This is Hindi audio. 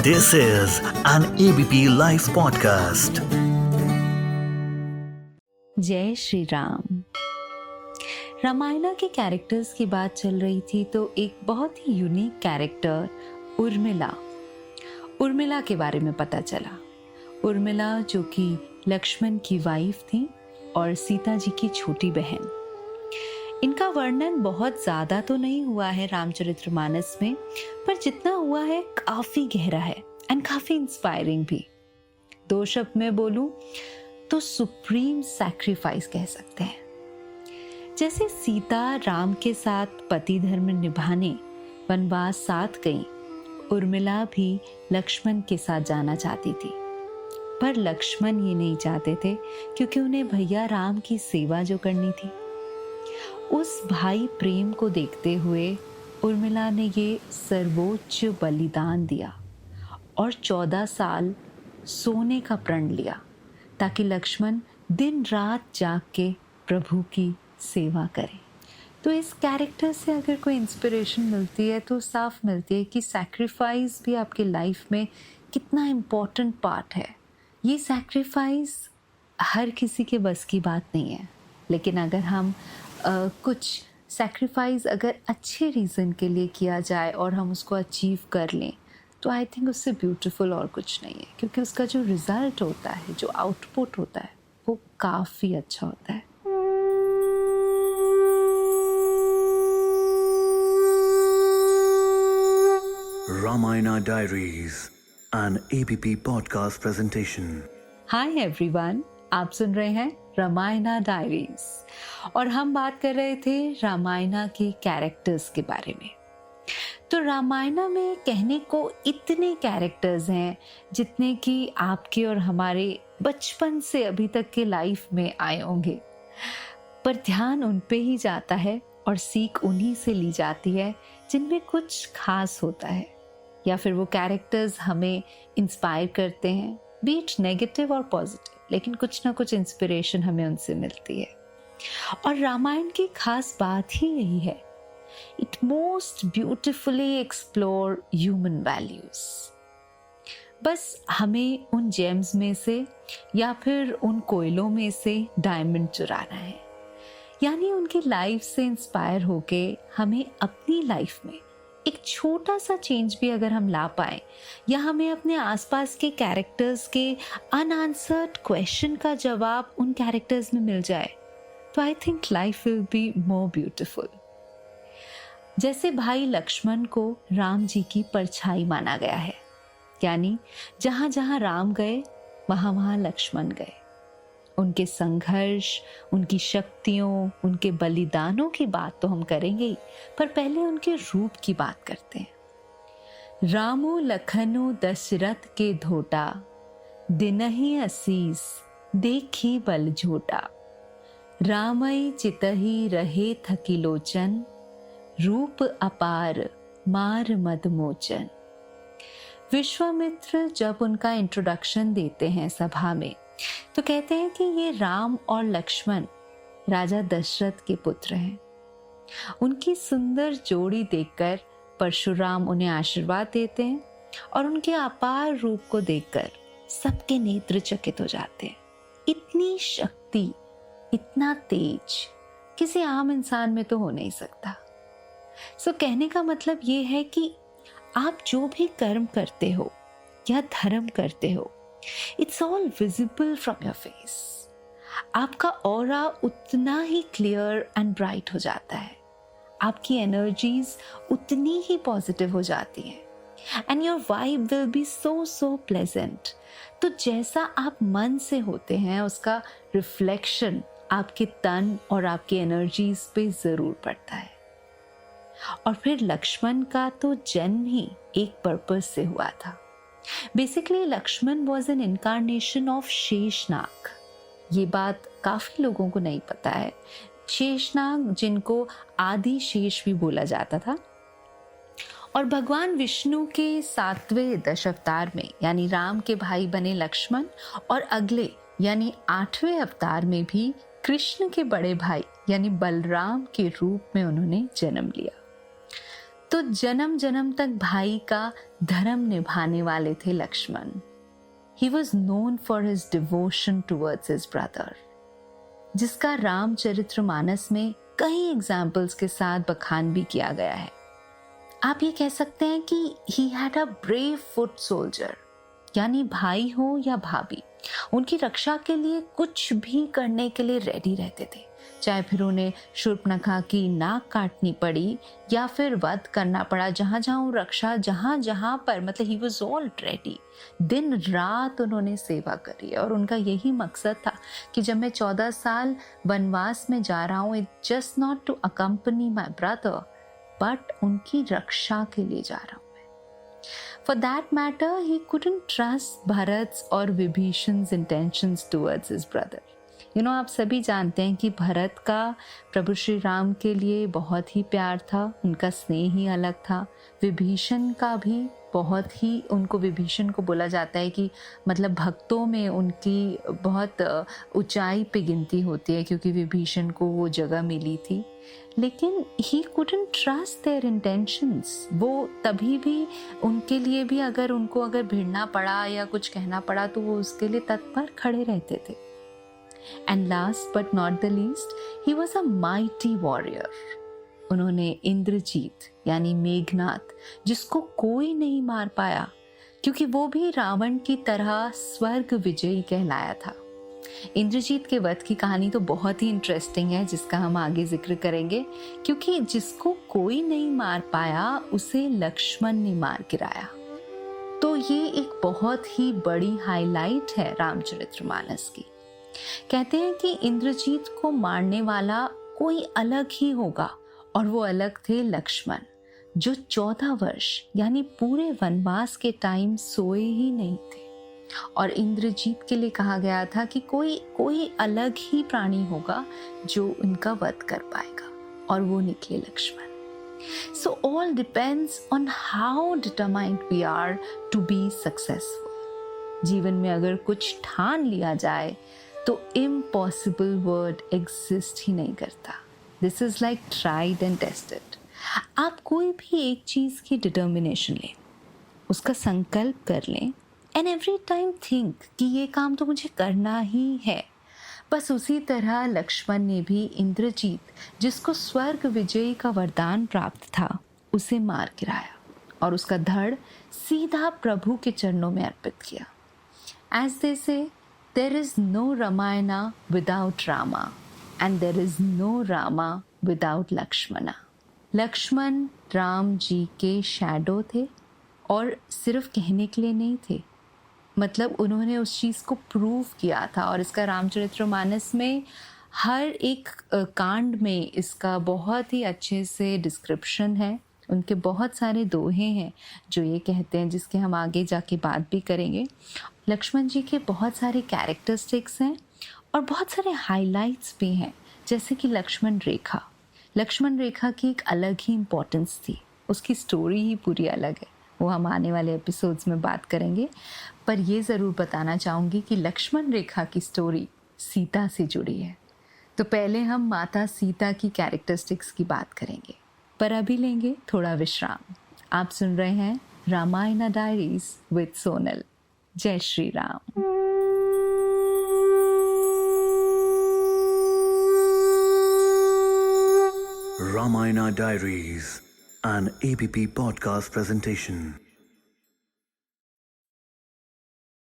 This is an ABP Life podcast. जय श्री राम। रामायण के कैरेक्टर्स की बात चल रही थी तो एक बहुत ही यूनिक कैरेक्टर उर्मिला के बारे में पता चला। उर्मिला जो कि लक्ष्मण की वाइफ थी और सीता जी की छोटी बहन। इनका वर्णन बहुत ज़्यादा तो नहीं हुआ है रामचरितमानस में, पर जितना हुआ है काफ़ी गहरा है एंड काफ़ी इंस्पायरिंग भी। दो शब्द में बोलूं तो सुप्रीम सैक्रिफाइस कह सकते हैं। जैसे सीता राम के साथ पति धर्म निभाने वनवास साथ गई, उर्मिला भी लक्ष्मण के साथ जाना चाहती थी, पर लक्ष्मण ये नहीं चाहते थे क्योंकि उन्हें भैया राम की सेवा जो करनी थी। उस भाई प्रेम को देखते हुए उर्मिला ने ये सर्वोच्च बलिदान दिया और 14 साल सोने का प्रण लिया ताकि लक्ष्मण दिन रात जाग के प्रभु की सेवा करें। तो इस कैरेक्टर से अगर कोई इंस्पिरेशन मिलती है तो साफ मिलती है कि सैक्रिफाइस भी आपकी लाइफ में कितना इम्पोर्टेंट पार्ट है। ये सैक्रिफाइस हर किसी के बस की बात नहीं है, लेकिन अगर हम कुछ सैक्रिफाइस अगर अच्छे रीज़न के लिए किया जाए और हम उसको अचीव कर लें तो आई थिंक उससे ब्यूटीफुल और कुछ नहीं है, क्योंकि उसका जो रिज़ल्ट होता है, जो आउटपुट होता है, वो काफ़ी अच्छा होता है। Ramayana Diaries, an ABP podcast presentation. Hi everyone, आप सुन रहे हैं रामायणा डायरीज और हम बात कर रहे थे रामायणा के कैरेक्टर्स के बारे में। तो रामायणा में कहने को इतने कैरेक्टर्स हैं जितने कि आपके और हमारे बचपन से अभी तक के लाइफ में आए होंगे, पर ध्यान उन पे ही जाता है और सीख उन्हीं से ली जाती है जिनमें कुछ खास होता है, या फिर वो कैरेक्टर्स हमें इंस्पायर करते हैं, बी इट नेगेटिव और पॉजिटिव, लेकिन कुछ ना कुछ इंस्पिरेशन हमें उनसे मिलती है। और रामायण की खास बात ही यही है, it most beautifully explore human values. बस हमें उन जेम्स में से या फिर उन कोयलों में से डायमंड चुराना है, यानी उनकी लाइफ से इंस्पायर होके हमें अपनी लाइफ में एक छोटा सा चेंज भी अगर हम ला पाए, या हमें अपने आसपास के कैरेक्टर्स के अनआंसर्ड क्वेश्चन का जवाब उन कैरेक्टर्स में मिल जाए, तो I think life will be more beautiful. जैसे भाई लक्ष्मण को राम जी की परछाई माना गया है, यानी जहाँ जहाँ राम गए वहाँ वहाँ लक्ष्मण गए। उनके संघर्ष, उनकी शक्तियों, उनके बलिदानों की बात तो हम करेंगे ही, पर पहले उनके रूप की बात करते हैं। रामो लखनो दशरथ के धोटा, दिनहि असीस देखी बल झोटा। रामई चितहि रहे थकी लोचन, रूप अपार मार मद मोचन। विश्वामित्र जब उनका इंट्रोडक्शन देते हैं सभा में तो कहते हैं कि ये राम और लक्ष्मण राजा दशरथ के पुत्र हैं। उनकी सुंदर जोड़ी देखकर परशुराम उन्हें आशीर्वाद देते हैं और उनके अपार रूप को देखकर सबके नेत्र चकित हो जाते हैं। इतनी शक्ति, इतना तेज किसी आम इंसान में तो हो नहीं सकता। सो कहने का मतलब ये है कि आप जो भी कर्म करते हो या धर्म करते हो, It's all visible from your face. आपका ऑरा उतना ही क्लियर एंड ब्राइट हो जाता है, आपकी एनर्जीज उतनी ही पॉजिटिव हो जाती हैं and your vibe will be so pleasant. तो जैसा आप मन से होते हैं उसका रिफ्लेक्शन आपके तन और आपकी एनर्जीज पे जरूर पड़ता है। और फिर लक्ष्मण का तो जन्म ही एक पर्पस से हुआ था। Basically Lakshman was an incarnation of Sheshnag. ये बात काफी लोगों को नहीं पता है। शेषनाग जिनको आदि शेष भी बोला जाता था, और भगवान विष्णु के 7वें दशावतार में यानी राम के भाई बने लक्ष्मण, और अगले यानी 8वें अवतार में भी कृष्ण के बड़े भाई यानी बलराम के रूप में उन्होंने जन्म लिया। तो जन्म जन्म तक भाई का धर्म निभाने वाले थे Lakshman. He was known for his devotion towards his brother, जिसका रामचरितमानस में कई एग्जाम्पल्स के साथ बखान भी किया गया है। आप ये कह सकते हैं कि he had a brave foot soldier, यानी भाई हो या भाभी, उनकी रक्षा के लिए कुछ भी करने के लिए रेडी रहते थे, चाहे फिर उन्हें शूर्पणखा की नाक काटनी पड़ी या फिर वध करना पड़ा। जहाँ जहाँ रक्षा, जहाँ जहाँ पर, मतलब ही वॉज ऑल रेडी। दिन रात उन्होंने सेवा करी और उनका यही मकसद था कि जब मैं 14 साल वनवास में जा रहा हूँ, it just not to accompany my brother, but उनकी रक्षा के लिए जा रहा हूँ। For that matter, he couldn't trust Bharat's और विभीषण's intentions towards his brother. आप सभी जानते हैं कि भरत का प्रभु श्री राम के लिए बहुत ही प्यार था, उनका स्नेह ही अलग था। विभीषण का भी बहुत ही, उनको विभीषण को बोला जाता है कि मतलब भक्तों में उनकी बहुत ऊंचाई पे गिनती होती है, क्योंकि विभीषण को वो जगह मिली थी। लेकिन he couldn't trust their intentions. वो तभी भी उनके लिए भी अगर भिड़ना पड़ा या कुछ कहना पड़ा तो वो उसके लिए तत्पर खड़े रहते थे। And last but not the least, he was a mighty warrior. उन्होंने इंद्रजीत यानी मेघनाथ, जिसको कोई नहीं मार पाया, क्योंकि वो भी रावण की तरह स्वर्ग विजयी कहलाया था। इंद्रजीत के वध की कहानी तो बहुत ही इंटरेस्टिंग है, जिसका हम आगे जिक्र करेंगे, क्योंकि जिसको कोई नहीं मार पाया उसे लक्ष्मण ने मार गिराया। तो ये एक बहुत ही बड़ी हाईलाइट है रामचरितमानस की। कहते हैं कि इंद्रजीत को मारने वाला कोई अलग ही होगा, और वो अलग थे लक्ष्मण, जो 14 वर्ष यानी पूरे वनवास के टाइम सोए ही नहीं थे। और इंद्रजीत के लिए कहा गया था कि कोई अलग ही प्राणी होगा जो उनका वध कर पाएगा, और वो निकले Lakshman. So all depends on how determined we are to be successful. जीवन में अगर कुछ ठान लिया जाए तो इम्पॉसिबल वर्ड एग्जिस्ट ही नहीं करता। This is like tried and tested. आप कोई भी एक चीज़ की डिटर्मिनेशन लें, उसका संकल्प कर लें, एंड एवरी टाइम थिंक कि ये काम तो मुझे करना ही है। बस उसी तरह लक्ष्मण ने भी इंद्रजीत, जिसको स्वर्ग विजयी का वरदान प्राप्त था, उसे मार गिराया और उसका धड़ सीधा प्रभु के चरणों में अर्पित किया। एज दे से, there is no Ramayana without Rama, and there is no Rama without Lakshmana. Lakshman Ram ji के शैडो थे, और सिर्फ कहने के लिए नहीं थे, मतलब उन्होंने उस चीज़ को प्रूव किया था। और इसका रामचरितमानस में हर एक कांड में इसका बहुत ही अच्छे से डिस्क्रिप्शन है। उनके बहुत सारे दोहे हैं जो ये कहते हैं, जिसके हम आगे जाके बात भी करेंगे। लक्ष्मण जी के बहुत सारे कैरेक्टरिस्टिक्स हैं और बहुत सारे हाइलाइट्स भी हैं, जैसे कि लक्ष्मण रेखा। लक्ष्मण रेखा की एक अलग ही इम्पोर्टेंस थी, उसकी स्टोरी ही पूरी अलग है, वो हम आने वाले एपिसोड्स में बात करेंगे। पर ये ज़रूर बताना चाहूँगी कि लक्ष्मण रेखा की स्टोरी सीता से जुड़ी है। तो पहले हम माता सीता की कैरेक्टरिस्टिक्स की बात करेंगे, पर अभी लेंगे थोड़ा विश्राम। आप सुन रहे हैं रामायणा डायरीज विद सोनल। जय Shri Ram. Ramayana Diaries, an ABP podcast presentation.